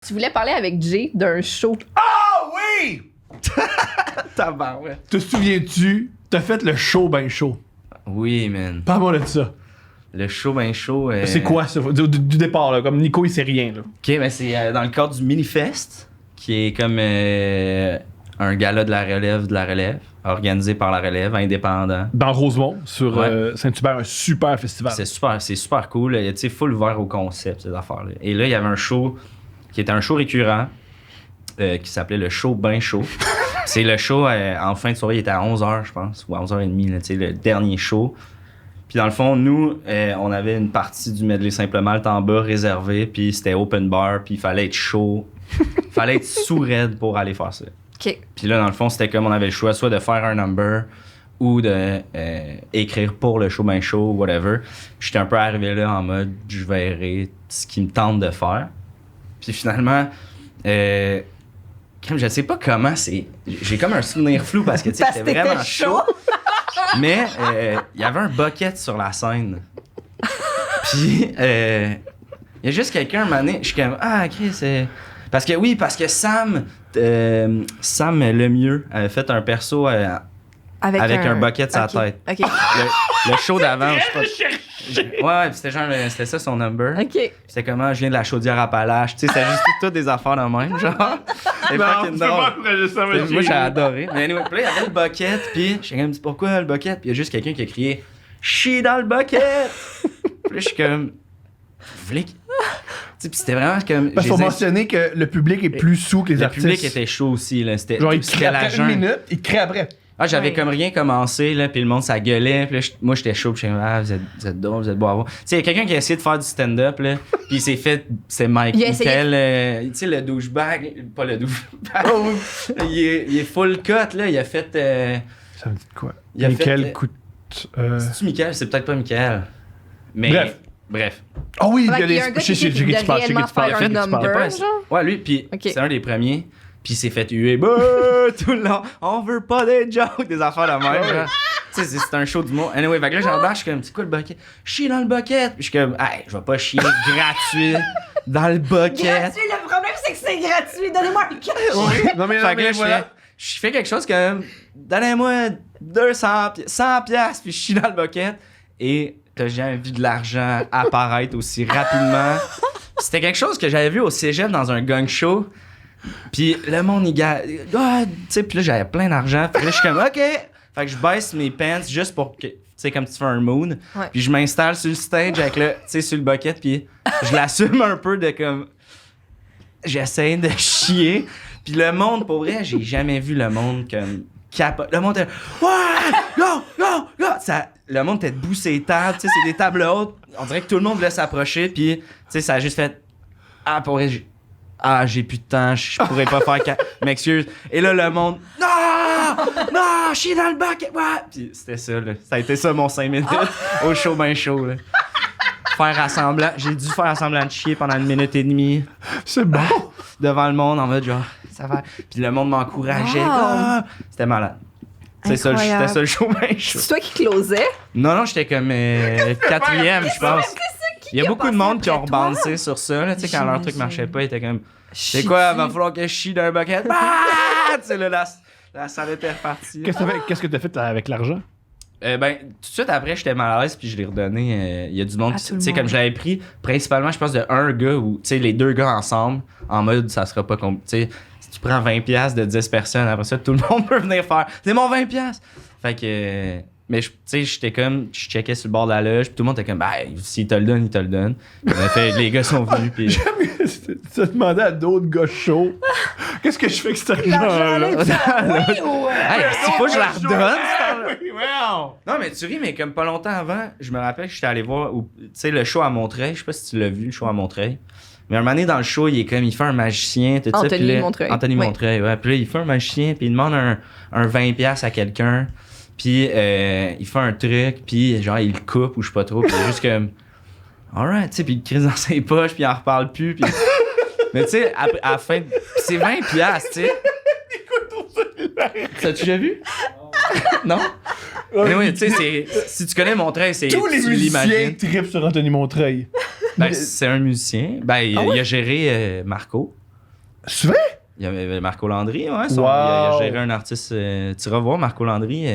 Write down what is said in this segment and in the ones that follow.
Tu voulais parler avec Jay d'un show. Ah oui! Tabarouette. Te souviens-tu, t'as fait le show ben chaud. Oui, man. Parle-moi de ça. Le show ben chaud. C'est quoi ça? Du départ, là, comme Nico, il sait rien. Là. Ok, ben c'est dans le cadre du Minifest, qui est comme un gala de la relève, organisé par la relève, indépendant. Dans Rosemont, sur Ouais. Saint-Hubert, un super festival. C'est super cool. Tu sais, full ouvert au concept, ces affaires-là. Et là, il y avait un show qui était un show récurrent qui s'appelait le show ben chaud. C'est le show, en fin de soirée, il était à 11h, je pense, ou à 11h30, là, tu sais, le dernier show. Puis dans le fond, nous, on avait une partie du medley Simple Malte en bas réservée, puis c'était open bar, puis il fallait être chaud. Il fallait être sous-raide pour aller faire ça. OK. Puis là, dans le fond, c'était comme on avait le choix, soit de faire un number ou de écrire pour le show ben chaud, whatever. J'étais un peu arrivé là en mode, je verrai ce qui me tente de faire. Puis finalement, je sais pas comment c'est... J'ai comme un souvenir flou parce que, tu sais, Parce c'était que vraiment t'étais chaud. Mais il y avait un bucket sur la scène. Puis il y a juste quelqu'un, un moment donné, je suis comme, ah, Chris, parce que Sam Lemieux avait fait un perso avec un bucket sur la tête. OK. Le show d'avant, je sais pas. Ouais, puis c'était ça son number. OK. C'était comment, je viens de la Chaudière-Appalaches. Tu sais, c'était juste toutes des affaires de même, genre. C'est fucking drôle. Moi, j'ai adoré. Mais anyway, puis là, il y avait le bucket, puis je suis comme, pourquoi le bucket? Puis il y a juste quelqu'un qui a crié, chie dans le bucket! Puis là, je suis comme, vous voulez que... Tu sais, puis c'était vraiment comme... Parce qu'il faut mentionner que le public est plus sous que les artistes. Le public était chaud aussi, là. C'était Genre, il crie la après une minute, il crie après. Ah, j'avais Ouais. comme rien commencé, là, puis le monde, ça gueulait, puis là, moi, j'étais chaud, puis j'étais comme, ah, vous êtes drôle, vous êtes beau à voir. Tu sais, il y a quelqu'un qui a essayé de faire du stand-up, là, puis il s'est fait, c'est Mike Il a essayé. Michael, tu sais, le douchebag, pas le douchebag, Oh, il est full cut, là, il a fait, ça me dit de quoi? Il a Michael fait, coûte. c'est-tu Michael? C'est peut-être pas Michael. Mais, bref. Ah oui, Fait qu'il y a un gars qui essaie de réellement faire un number, genre? Ouais, lui, puis Ok. c'est un des premiers. Puis il s'est fait huer tout le long. On veut pas des jokes, des affaires de même. Genre. Tu sais, c'est un show du mot. Anyway, fait que là, j'embarque, je suis comme, c'est quoi le bucket? Chie dans le bucket. Puis je suis comme, hey, je vais pas chier gratuit dans le bucket. Gratuit, le problème, c'est que c'est gratuit. Donnez-moi un cash. Non, mais, Fait que là, voilà. je fais quelque chose comme, donnez-moi 100 piastres, puis je chie dans le bucket. Et t'as jamais vu de l'argent apparaître aussi rapidement. C'était quelque chose que j'avais vu au cégep dans un gang show. Puis le monde, tu sais, puis là, j'avais plein d'argent. Puis là, je suis comme, OK. Fait que je baisse mes pants juste pour que, tu sais, comme tu fais un moon. Ouais. Puis je m'installe sur le stage avec le, tu sais, sur le bucket. Puis je l'assume un peu de comme, j'essaie de chier. Puis le monde, pour vrai, j'ai jamais vu le monde comme capote. Le monde était, ouais, go. Le monde était debout sur les tables. Tu sais, c'est des tables hautes. On dirait que tout le monde voulait s'approcher. Puis, tu sais, ça a juste fait, ah, pour vrai, j'ai plus de temps, je pourrais pas faire m'excuse. Et là, le monde, non, je suis dans le bucket, ouais. Puis c'était ça, là. Ça a été ça mon 5 minutes au show ben chaud, là. J'ai dû faire semblant de chier pendant 1 minute et demie C'est bon. devant le monde en mode genre, ça va. Puis le monde m'encourageait. Wow. Ah! C'était malade. C'était ça Incroyable. le show ben chaud. C'est toi qui closais? Non, j'étais comme 4e, je pense. Il y a beaucoup de monde qui ont après toi? rebalancé sur ça, là, tu sais, quand leur truc J'imagine. marchait pas, ils étaient comme, c'est quoi, va falloir que je chie dans un bucket? Ah! Tu sais, là, la salle était repartie. Qu'est-ce que t'as fait avec l'argent? Ben, tout de suite après, j'étais mal à l'aise, puis je l'ai redonné. Il y a du monde, À tu tout le sais, monde. comme je l'avais pris, principalement, je pense, de un gars ou, tu sais, les 2 gars ensemble, en mode, ça sera pas tu sais, si tu prends 20$ de 10 personnes, après ça, tout le monde peut venir faire, c'est mon 20$! Fait que, mais tu sais, j'étais comme, je checkais sur le bord de la loge, puis tout le monde était comme, ben, s'il te le donne, il te le donne. Puis, en fait, les gars sont venus, puis. Tu as demandé à d'autres gars chauds, qu'est-ce que je fais avec cet argent-là? Hey, s'il faut que je la redonne, Oui, wow. Non, mais tu ris, mais comme pas longtemps avant, je me rappelle que j'étais allé voir, tu sais, le show à Montreuil. Je sais pas si tu l'as vu, le show à Montreuil. Mais un moment donné, dans le show, il fait un magicien, tout ça. Anthony puis là- Montreuil. Anthony Oui. Montreuil, ouais. Puis là, il fait un magicien, puis il demande un 20$ à quelqu'un. Puis il fait un truc, puis genre, il le coupe ou je sais pas trop. Puis il est juste comme, alright, tu sais, puis il crise dans ses poches, puis il en reparle plus. Puis... mais tu sais, à la fin, c'est 20$, tu sais. T'as-tu déjà vu? Non? Mais oui, tu sais, si tu connais Montreuil, c'est Tous les tu musiciens l'imagines. trippent sur Anthony Montreuil. Ben, c'est un musicien. Ben, il a géré Marco. C'est vrai? Il y avait Marco Landry, ouais. Il Wow. a géré un artiste. Tu vas voir Marco Landry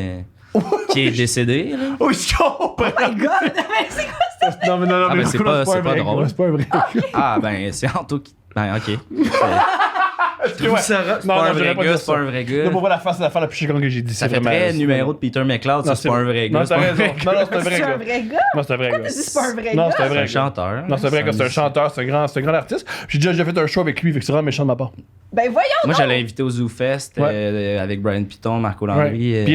qui est décédé. Là. Oh, je comprends! Oh my god! Mais c'est quoi? Non, mais non, non, Ah, mais ben, c'est Nicolas, pas un vrai drôle. gars, c'est pas un vrai gars. Ah, ben, c'est Anto qui. Ben, ok. Ouais. C'est Non, pas non, un vrai j'aurais pas gars, dit c'est pas ça. un vrai gars. Non, pour voir l'affaire la plus chiante que j'ai dit. Ça c'est fait vraiment- très numéro de Peter McLeod, ça, Non, c'est pas un vrai gars. Non, c'est t'as pas un raison. vrai Non, gars. non, c'est un vrai C'est un gars. vrai gars? Non, c'est un vrai gars. T'as dit c'est pas un vrai Non, gars? c'est un C'est vrai un gars. chanteur. Non, c'est un vrai gars, c'est un chanteur, c'est un grand artiste. J'ai déjà fait un show avec lui, fait que c'est vraiment méchant de ma part. Ben voyons! Moi, j'allais inviter au Zoo Fest Ouais. avec Brian Piton, Marco Ouais. Landry. Puis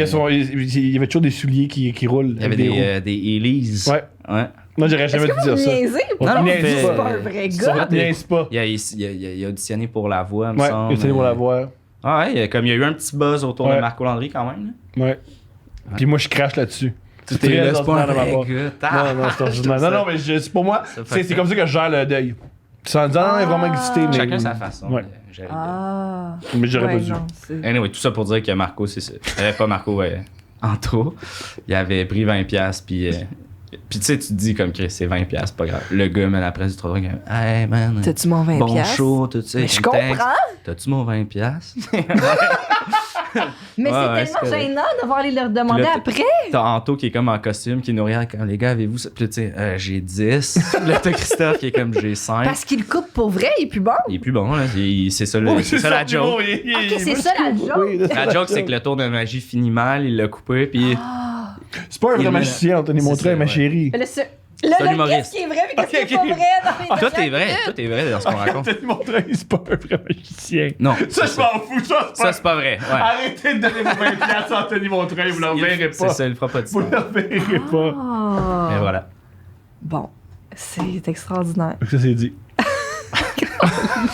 il y avait toujours des souliers qui roulent. il y avait avec des Elise. Ouais. Ouais. Non, j'aurais Est-ce jamais que dû dire vous ça. niaisez? On Non, non, niaise mais- C'est pas un vrai Ça gars. te niaise pas. Il a auditionné pour La Voix, me Ouais, semble. il était pour la voir. Ah ouais, comme il y a eu un petit buzz autour Ouais. de Marco Landry quand même. Là. Ouais. Puis moi, je crache là-dessus. Tout est là, c'est pas un ordinaire de ma vrai part. gars. Non, non, c'est ordinaire. Non, non, mais pour moi, Ça fait c'est comme ça que je gère le deuil. Sans dire, non, il a vraiment existé, mais. Chacun sa façon. Ouais. de gérer le Ah. Mais j'aurais Ouais, pas dû. non, c'est- deuil. Anyway, tout ça pour dire que Marco, c'est ça. Pas Marco, Anto. Il avait pris 20$, puis tu sais, tu te dis comme Chris, c'est 20$, pas grave. Le gars, man, après du trottoir, il dit hey man, T'as-tu mon 20$? bon show, tout ça. Mais je Thanks. comprends. T'as-tu mon 20$? Mais Ouais, ouais, c'est c'est tellement correct. gênant de devoir aller leur demander Puis là, après. T'as Anto qui est comme en costume, qui nous regarde comme les gars, avez-vous ça? Puis là, tu sais, j'ai 10. Puis là, t'as Christophe qui est comme j'ai 5. Parce qu'il coupe pour vrai, il est plus bon. Il est plus bon, là. C'est ça, Oui, c'est ça la joke. Ok, c'est ça la joke. La joke, c'est que le tour de magie finit mal, il l'a coupé, puis Ah. C'est pas un vrai Il magicien, Anthony c'est Montreuil, ça, ma ouais. chérie. Mais là, un le humoriste. qu'est-ce qui est vrai, mais qu'est-ce qui est Ok, pas ok. vrai dans les tout est dernières vrai, minutes? tout est vrai dans ce qu'on raconte. Anthony Montreuil, c'est pas un vrai magicien. Non, Ça, je m'en fous, ça, ça c'est pas vrai. Ouais. Arrêtez de donner vos 20$ à Anthony Montreuil, vous le verrez C'est pas. ça, il fera pas de Vous ça. le verrez pas. Ah. Mais voilà. Bon, c'est extraordinaire. Ça, c'est dit.